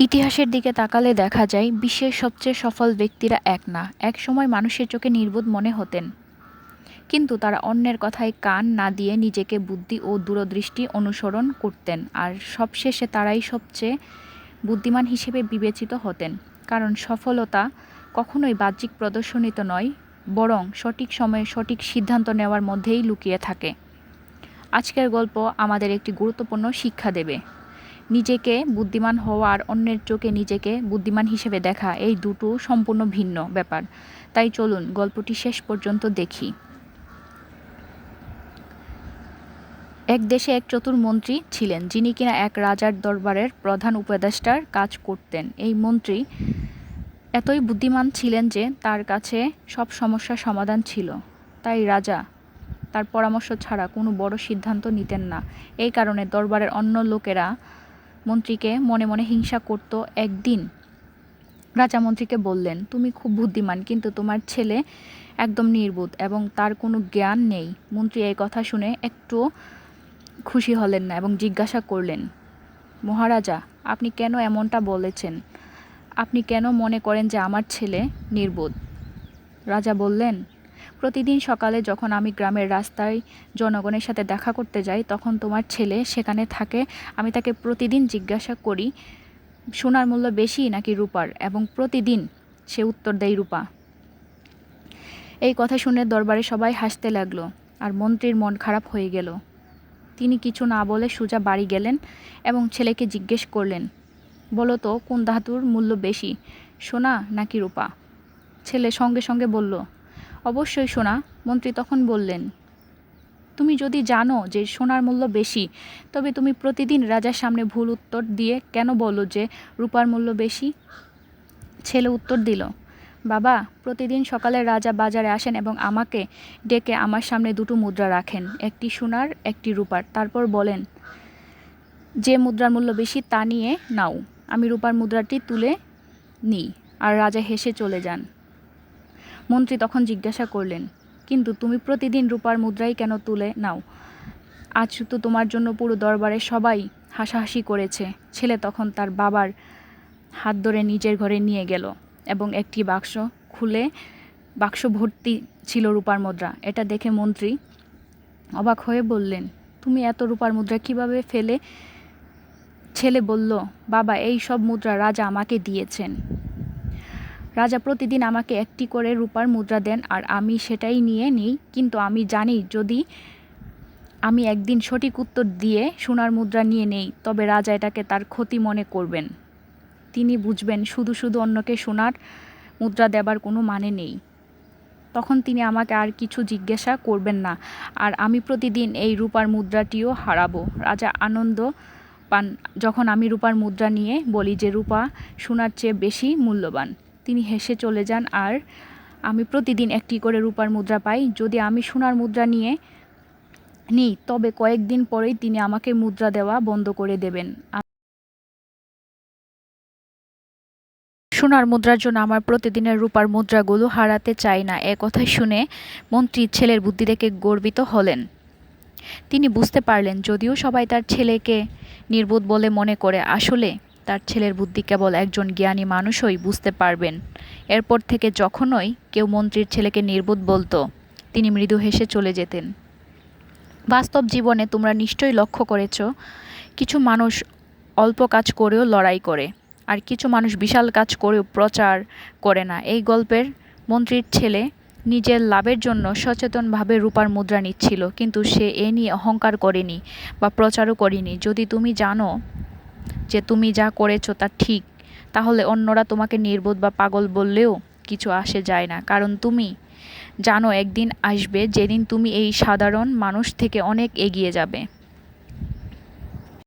ইতিহাসের দিকে তাকালে দেখা যায় বিশ্বের সবচেয়ে সফল ব্যক্তিরা এক না একসময় মানুষের চোখে নির্বোধ মনে হতেন, কিন্তু তারা অন্যের কথায় কান না দিয়ে নিজেকে বুদ্ধি ও দূরদৃষ্টি অনুসরণ করতেন, আর সবশেষে তারাই সবচেয়ে বুদ্ধিমান হিসেবে বিবেচিত হতেন। কারণ সফলতা কখনোই বাহ্যিক প্রদর্শনীতে নয়, বরং সঠিক সময়ে সঠিক সিদ্ধান্ত নেওয়ার মধ্যেই লুকিয়ে থাকে। আজকের গল্প আমাদের একটি গুরুত্বপূর্ণ শিক্ষা দেবে। নিজেকে বুদ্ধিমান হওয়া আর অন্যের চোখে নিজেকে বুদ্ধিমান হিসেবে দেখা, এই দুটো সম্পূর্ণ ভিন্ন ব্যাপার। তাই চলুন গল্পটি শেষ পর্যন্ত দেখি। এক দেশে এক চতুর মন্ত্রী ছিলেন, যিনি কিনা এক রাজার দরবারের প্রধান উপদেষ্টার কাজ করতেন। এই মন্ত্রী এতই বুদ্ধিমান ছিলেন যে তার কাছে সব সমস্যার সমাধান ছিল। তাই রাজা তার পরামর্শ ছাড়া কোনো বড় সিদ্ধান্ত নিতেন না। এই কারণে দরবারের অন্য লোকেরা মন্ত্রীকে মনে মনে হিংসা করত। একদিন রাজা মন্ত্রীকে বললেন, তুমি খুব বুদ্ধিমান, কিন্তু তোমার ছেলে একদম নির্বোধ এবং তার কোনো জ্ঞান নেই। মন্ত্রী এই কথা শুনে একটুও খুশি হলেন না এবং জিজ্ঞাসা করলেন, মহারাজা, আপনি কেন এমনটা বলেছেন? আপনি কেন মনে করেন যে আমার ছেলে নির্বোধ? রাজা বললেন, প্রতিদিন সকালে যখন আমি গ্রামের রাস্তায় জনগণের সাথে দেখা করতে যাই, তখন তোমার ছেলে সেখানে থাকে। আমি তাকে প্রতিদিন জিজ্ঞাসা করি, সোনার মূল্য বেশি নাকি রূপার, এবং প্রতিদিন সে উত্তর দেয় রূপা। এই কথা শুনে দরবারে সবাই হাসতে লাগলো, আর মন্ত্রীর মন খারাপ হয়ে গেল। তিনি কিছু না বলে সোজা বাড়ি গেলেন এবং ছেলেকে জিজ্ঞেস করলেন, বলো তো কোন ধাতুর মূল্য বেশি, সোনা নাকি রূপা? ছেলে সঙ্গে সঙ্গে বলল, অবশ্যই সোনা। মন্ত্রী তখন বললেন, তুমি যদি জানো যে সোনার মূল্য বেশি, তবে তুমি প্রতিদিন রাজার সামনে ভুল উত্তর দিয়ে কেন বলো যে রূপার মূল্য বেশি? ছেলে উত্তর দিল, বাবা, প্রতিদিন সকালে রাজা বাজারে আসেন এবং আমাকে ডেকে আমার সামনে দুটো মুদ্রা রাখেন, একটি সোনার একটি রূপার। তারপর বলেন, যে মুদ্রার মূল্য বেশি তা নিয়ে নাও। আমি রূপার মুদ্রাটি তুলে নিই, আর রাজা হেসে চলে যান। মন্ত্রী তখন জিজ্ঞাসা করলেন, কিন্তু তুমি প্রতিদিন রূপার মুদ্রাই কেন তুলে নাও? আজ তো তোমার জন্য পুরো দরবারে সবাই হাসাহাসি করেছে। ছেলে তখন তার বাবার হাত ধরে নিজের ঘরে নিয়ে গেল এবং একটি বাক্স খুলে বাক্স ভর্তি ছিল রূপার মুদ্রা। এটা দেখে মন্ত্রী অবাক হয়ে বললেন, তুমি এত রূপার মুদ্রা কিভাবে ফেলে? ছেলে বলল, বাবা, এই সব মুদ্রা রাজা আমাকে দিয়েছেন। রাজা প্রতিদিন আমাকে একটি করে রূপার মুদ্রা দেন আর আমি সেটাই নিয়ে নিই, কিন্তু আমি জানি যদি আমি একদিন সঠিক উত্তর দিয়ে সোনার মুদ্রা নিয়ে নেই, তবে রাজা এটাকে তার ক্ষতি মনে করবেন। তিনি বুঝবেন শুধু শুধু অন্যকে সোনার মুদ্রা দেবার কোনো মানে নেই। তখন তিনি আমাকে আর কিছু জিজ্ঞাসা করবেন না, আর আমি প্রতিদিন এই রূপার মুদ্রাটিও হারাবো। রাজা আনন্দ পান যখন আমি রূপার মুদ্রা নিয়ে বলি যে রূপা সোনার চেয়ে বেশি মূল্যবান। তিনি হেসে চলে যান আর আমি প্রতিদিন একটি করে রূপার মুদ্রা পাই। যদি আমি সোনার মুদ্রা নিয়ে নিই, তবে কয়েকদিন পরেই তিনি আমাকে মুদ্রা দেওয়া বন্ধ করে দেবেন। সোনার মুদ্রার জন্য আমার প্রতিদিনের রূপার মুদ্রাগুলো হারাতে চাই না। এ কথা শুনে মন্ত্রী ছেলের বুদ্ধি দেখে গর্বিত হলেন। তিনি বুঝতে পারলেন, যদিও সবাই তার ছেলেকে নির্বোধ বলে মনে করে, আসলে তার ছেলের বুদ্ধি কেবল একজন জ্ঞানী মানুষই বুঝতে পারবেন। এরপর থেকে যখনই কেউ মন্ত্রীর ছেলেকে নির্বোধ বলতো, তিনি মৃদু হেসে চলে যেতেন। বাস্তব জীবনে তোমরা নিশ্চয়ই লক্ষ্য করেছ, কিছু মানুষ অল্প কাজ করেও লড়াই করে, আর কিছু মানুষ বিশাল কাজ করেও প্রচার করে না। এই গল্পের মন্ত্রীর ছেলে নিজের লাভের জন্য সচেতনভাবে রূপার মুদ্রা নিচ্ছিল, কিন্তু সে এ নিয়ে অহংকার করেনি বা প্রচারও করেনি। যদি তুমি জানো যে তুমি যা করেছো তা ঠিক, তাহলে অন্যরা তোমাকে নির্বোধ বা পাগল বললেও কিছু আসে যায় না, কারণ তুমি জানো একদিন আসবে যেদিন তুমি এই সাধারণ মানুষ থেকে অনেক এগিয়ে যাবে।